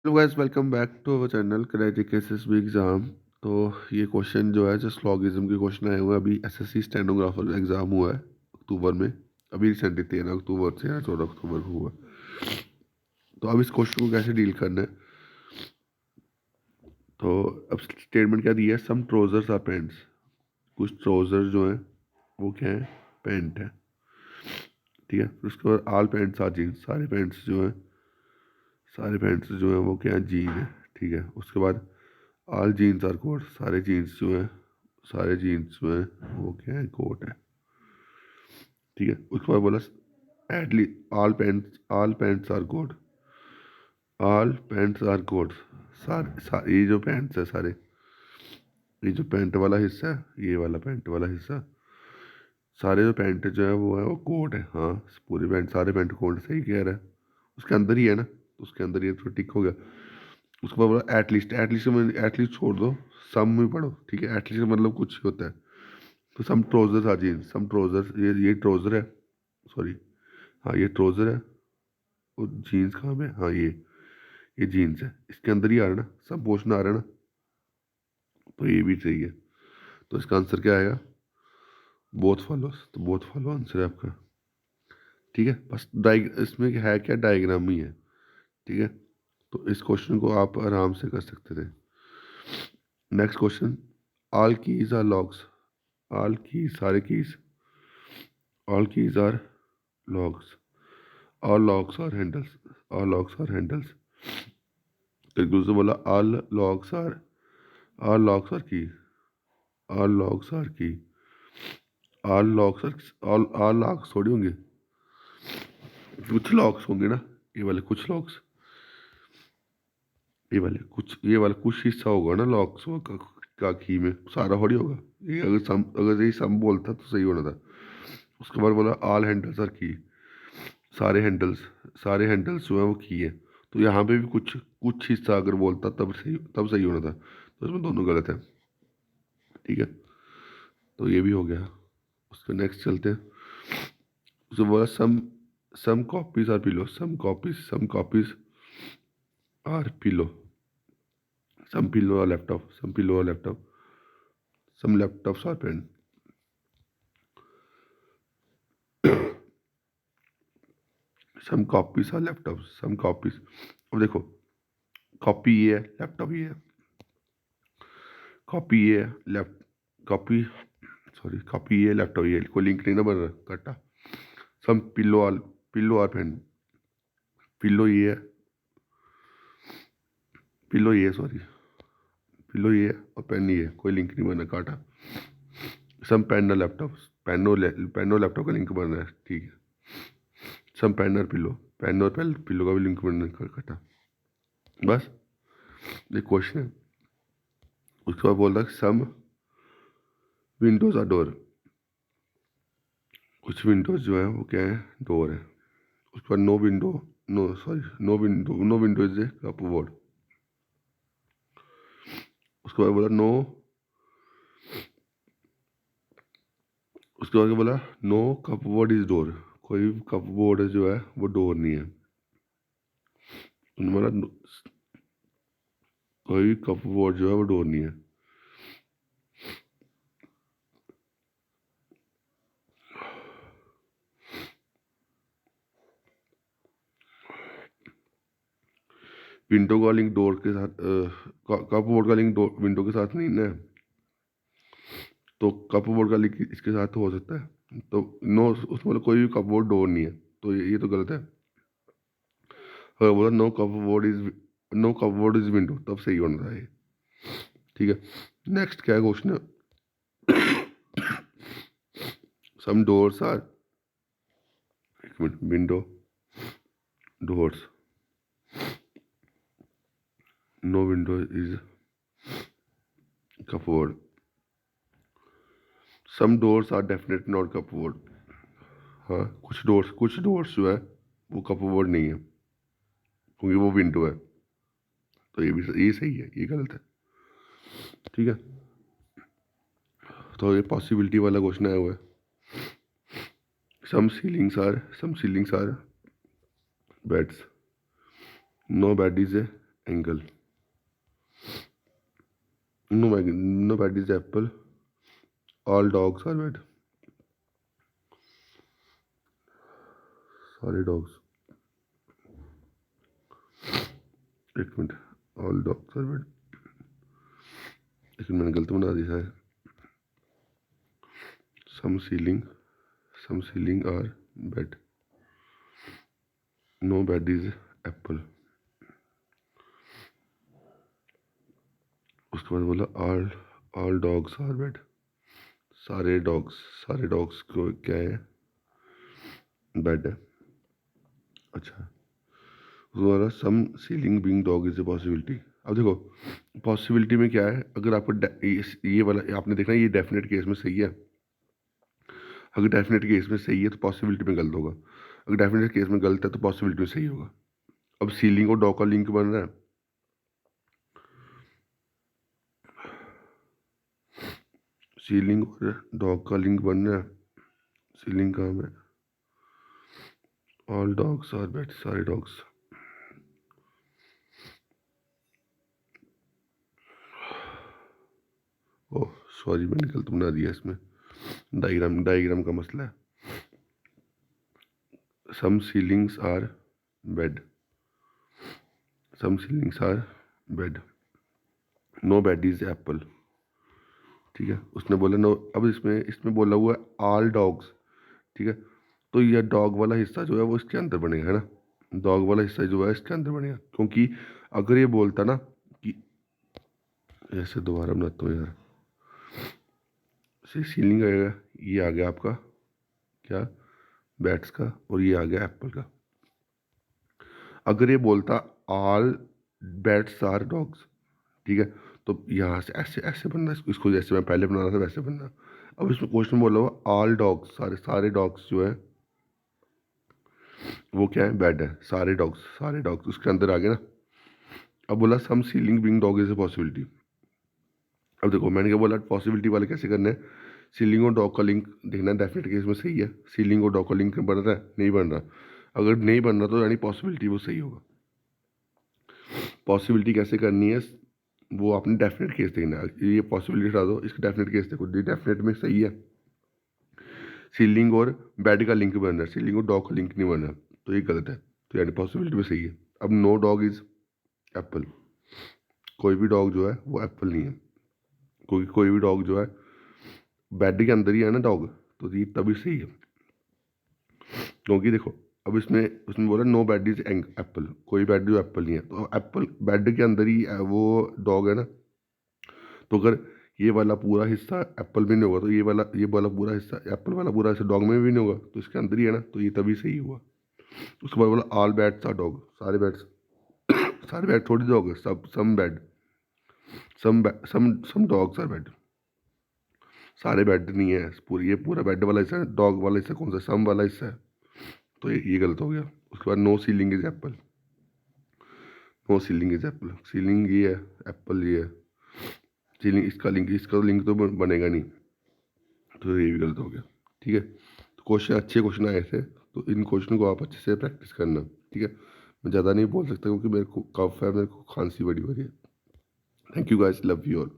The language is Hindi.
Hello guys, welcome back to our channel Kinetic SSB exam. तो ये क्वेश्चन जो है जो स्लॉगिज्म के क्वेश्चन आए हुए हैं। अभी एसएससी स्टेनोग्राफर एग्ज़ाम हुआ है अक्टूबर में। अभी रिसेंटली 13 अक्टूबर से या 14 अक्टूबर को हुआ। तो अब इस क्वेश्चन को कैसे डील करना है। तो अब स्टेटमेंट क्या दी है, सम ट्राउजर्स आर पैंट्स। कुछ ट्राउजर जो हैं वो क्या है, पैंट है। ठीक है, फिर उसके बाद आल पैंट्स आर जीन्स। सारे पैंट्स जो हैं वो क्या है, जीन है। ठीक है, उसके बाद ऑल जीन्स आर कोट। सारे जीन्स जो हैं वो क्या है, कोट है। ठीक है, उसके बाद बोला एटली all pants are coat. All pants are coat. ये जो पैंट्स है सारे, ये जो पैंट वाला हिस्सा है, ये वाला पैंट वाला हिस्सा, सारे जो पैंट जो है वो कोट है। हाँ, पूरे पैंट सारे पैंट कोट, सही कह रहा है। उसके अंदर ही है ना, तो उसके अंदर ये तो टिक हो गया। उसके बाद बोला एटलीस्ट। एटलीस्ट छोड़ दो, सम में पढ़ो। ठीक है, एटलीस्ट का मतलब कुछ होता है। तो some trousers are jeans. Some trousers, ये ट्राउजर है, सॉरी, हाँ ये ट्राउजर है। और जीन्स कहाँ पे, हाँ ये जीन्स है। इसके अंदर ही आ रहा है ना, सब पोर्शन आ रहा है ना, तो ये भी सही है। तो इसका आंसर क्या आएगा, बोथ फॉलो। तो बोथ फॉलो आंसर है आपका। ठीक है, बस इसमें है क्या, डायग्राम ही है। ठीक है, तो इस क्वेश्चन को आप आराम से कर सकते थे। Next question, all keys are locks. All keys, सारे keys, all keys are locks. All locks are handles. All locks are handles. तो एक दूसरे बोला all locks are key. All locks are key. All locks थोड़ी होंगे, कुछ लॉक्स होंगे ना। ये वाले कुछ लॉक्स, ये वाला कुछ हिस्सा होगा ना लॉक्स का की में, सारा थोड़ी होगा। ये अगर ये सम बोलता तो सही होना था। उसके बाद बोला ऑल हैंडल्स आर की। सारे हैंडल्स, सारे हैंडल्स जो है वो की है। तो यहाँ पे भी कुछ कुछ हिस्सा अगर बोलता तब सही होना था। तो इसमें दोनों गलत है। ठीक है, तो ये भी हो गया। उसके नेक्स्ट चलते हैं। उसके बोला some copies are pillow. Some copies are pillow. Some pillow are laptop. Some laptops are pen. Some copies are laptop. Some copies, अब देखो, कॉपी ये है, लैपटॉप ये है। कॉपी ये है, कॉपी ये, लैपटॉप ये, कोई लिंक नहीं ना बन रहा, कटा। सम पिल्लो आर पेन। पिल्लो ये है, पिल्लो ये, सॉरी, पिल्लो ये और पेन ये, कोई लिंक नहीं बना, काटा। सम पेन और लैपटॉप। पेन और लैपटॉप का लिंक बन रहा है, ठीक है। सम पेन और पिल्लो, पेन और पिल्लो का भी लिंक बन रहा है, कटा। बस ये क्वेश्चन है। उसके बाद बोल रहा है सम विंडोज आर डोर। कुछ विंडोज जो है वो क्या है, डोर है। उसके बाद no window is a cupboard. उसके बाद बोला नो, उसके बाद बोला नो कपबोर्ड इज डोर। कोई कपबोर्ड जो है वो डोर नहीं है। बोला कोई कपबोर्ड जो है वो डोर नहीं है। विंडो का लिंक डोर के साथ, कपबोर्ड का लिंक विंडो के साथ नहीं ना। तो कपबोर्ड का लिंक इसके साथ हो सकता है। तो नो, उसमें बोला कोई भी कपबोर्ड डोर नहीं है, तो ये तो गलत है। अगर बोला नो कपबोर्ड इज विंडो, तब सही होना था ये। ठीक है, नेक्स्ट क्या है क्वेश्चन है, सम डोर्स आर, एक minute, window, doors, no window is cupboard. Some doors are definitely not cupboard. हाँ, कुछ डोर्स जो है वो कपबोर्ड नहीं है, क्योंकि वो विंडो है। तो ये सही है, ये गलत है। ठीक है, तो ये पॉसिबिलिटी वाला क्वेश्चन आया हुआ है। Some ceilings are beds. No bed is a angle, no bad is apple, all dogs are bad, सारे डॉग्स, एक minute, all dogs are bad, लेकिन मैंने गलत बना दिया है, some ceiling are bad, no bad is apple, उसके बाद बोला ऑल डॉग्स आर बैड, सारे डॉग्स को क्या है, बैड है। अच्छा, दोबारा some ceiling being dog is a possibility. अब देखो पॉसिबिलिटी में क्या है, अगर आपको ये वाला आपने देखना ये डेफिनेट केस में सही है, अगर डेफिनेट केस में सही है तो पॉसिबिलिटी में गलत होगा, अगर डेफिनेट केस में गलत है तो पॉसिबिलिटी में सही होगा। अब सीलिंग और डॉग का लिंक बन रहा है, सीलिंग और डॉग का लिंक बन रहा है, सीलिंग कहाँ है, ऑल डॉग्स आर बैड, सारे डॉग्स, ओह सॉरी मैंने गलत बना दिया, इसमें डायग्राम का मसला है, some ceilings are bed, some ceilings are bed, no bed is apple, ठीक है, उसने बोला नो, अब इसमें बोला हुआ है ऑल डॉग्स, ठीक है, तो यह डॉग वाला हिस्सा जो है वो इसके अंदर बनेगा, है ना, डॉग वाला हिस्सा जो है इसके अंदर बनेगा, क्योंकि अगर ये बोलता ना कि ऐसे, दोबारा बनाता हूँ यार, सीलिंग आएगा, ये आ गया आपका क्या, बैट्स का, और ये आ गया एप्पल का। अगर ये बोलता ऑल बैट्स आर डॉग्स, ठीक है, तो यहाँ से ऐसे ऐसे बनना, इसको जैसे मैं पहले बना रहा था वैसे बनना। अब इसमें क्वेश्चन बोला हुआ ऑल डॉग्स, सारे डॉग्स जो है वो क्या है, बैड है, सारे डॉग्स उसके अंदर आ गए ना। अब बोला some ceiling being dog is a possibility. अब देखो मैंने क्या बोला, पॉसिबिलिटी वाले कैसे करने हैं, सीलिंग और डॉग का लिंक देखना, डेफिनेट केस में सही है, सीलिंग और डॉग का लिंक बन रहा है, नहीं बन रहा, अगर नहीं बन रहा तो यानी पॉसिबिलिटी वो सही होगा। पॉसिबिलिटी कैसे करनी है, वो आपने डेफिनेट केस देखना है, ये पॉसिबिलिटी हटा दो, इसका डेफिनेट केस देखो, डेफिनेट में सही है, सीलिंग और बेड का लिंक बन रहा है, सीलिंग और डॉग का लिंक नहीं बन रहा, तो ये गलत है, तो यानी पॉसिबिलिटी में सही है। अब नो डॉग इज एप्पल, कोई भी डॉग जो है वो एप्पल नहीं है, क्योंकि कोई भी डॉग जो है बेड के अंदर ही है ना डॉग, तो ये तभी सही है, क्योंकि देखो अब इसमें उसने बोला नो बेड इज एप्पल, कोई बेड जो एप्पल नहीं है, तो एप्पल बेड के अंदर ही वो डॉग है ना, तो अगर ये वाला पूरा हिस्सा एप्पल में नहीं होगा तो ये वाला पूरा हिस्सा एप्पल वाला पूरा हिस्सा डॉग में भी नहीं होगा, तो इसके अंदर ही है ना, तो ये तभी सही हुआ। उसके बाद बोला ऑल बैट्स आर डॉग, सारे बैट थोड़ी डॉग है, some bad, some dogs are bad, सारे बेड नहीं है, ये पूरा बेड वाला हिस्सा है, डॉग वाला हिस्सा कौन सा, सम वाला हिस्सा है, तो ये गलत हो गया। उसके बाद no ceiling is apple, no ceiling is apple, ceiling ये है, एप्पल ये है, सीलिंग इसका लिंक तो बनेगा नहीं, तो ये भी गलत हो गया, ठीक है। तो क्वेश्चन अच्छे क्वेश्चन आए थे, तो इन क्वेश्चन को आप अच्छे से प्रैक्टिस करना, ठीक है। मैं ज़्यादा नहीं बोल सकता क्योंकि मेरे को कफ है, मेरे को खांसी बड़ी हो रही है। Thank you guys, love you all.